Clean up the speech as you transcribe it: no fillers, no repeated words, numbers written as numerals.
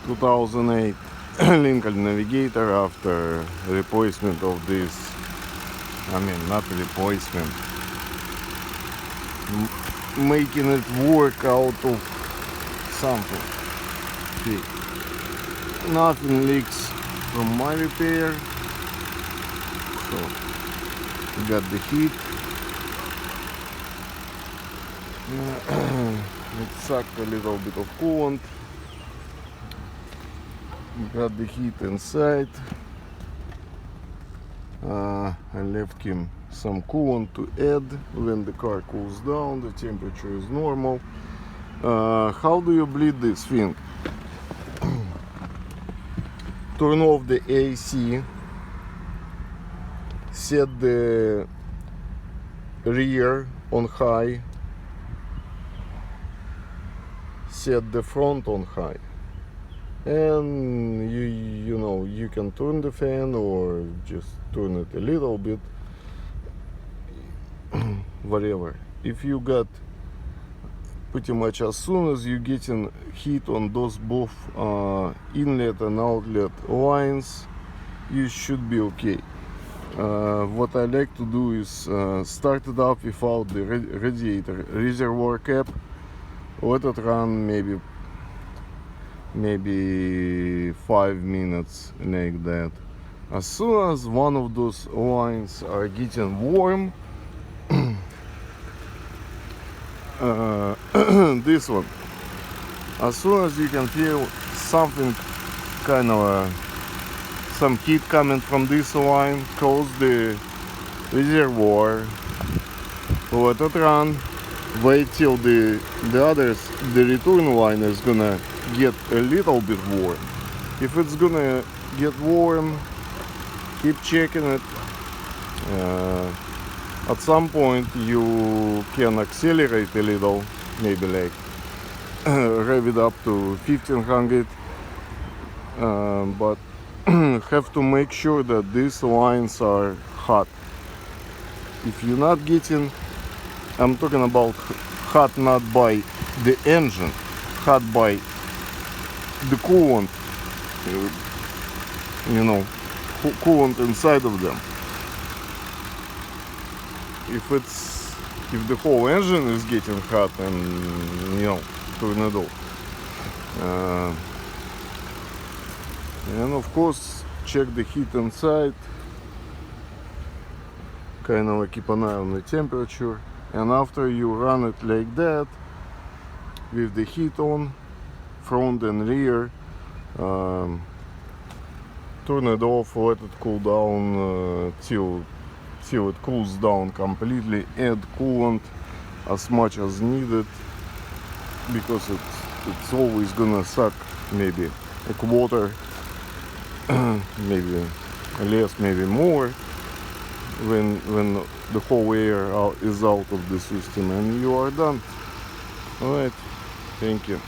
2008 Lincoln Navigator after replacement of this, not replacement, making it work out of something. Okay. Nothing leaks from my repair, so we got the heat. It sucked a little bit of coolant. Got the heat inside. I left him some coolant to add when the car cools down. The temperature is normal. How do you bleed this thing? Turn off the AC. Set the rear on high. Set the front on high. And you can turn the fan or just turn it a little bit, whatever. If you got pretty much as soon as you getting heat on those both inlet and outlet lines, you should be okay. What I like to do is start it up without the radiator reservoir cap. Let it run maybe 5 minutes like that. As soon as one of those lines are getting warm, this one, as soon as you can feel something kind of some heat coming from this line, close the reservoir, let it run, wait till the return line is gonna get a little bit warm. If it's gonna get warm, keep checking it. At some point you can accelerate a little, maybe like rev it up to 1500, but have to make sure that these lines are hot. If you're not getting, I'm talking about hot not by the engine, hot by the coolant, coolant inside of them. If the whole engine is getting hot, and turn it off. And of course check the heat inside, kind of keep an eye on the temperature. And after you run it like that with the heat on, front and rear, turn it off, let it cool down till it cools down completely. Add coolant as much as needed, because it's always gonna suck maybe a quarter, maybe less, maybe more, when the whole air is out of the system, and you are done. All right, thank you.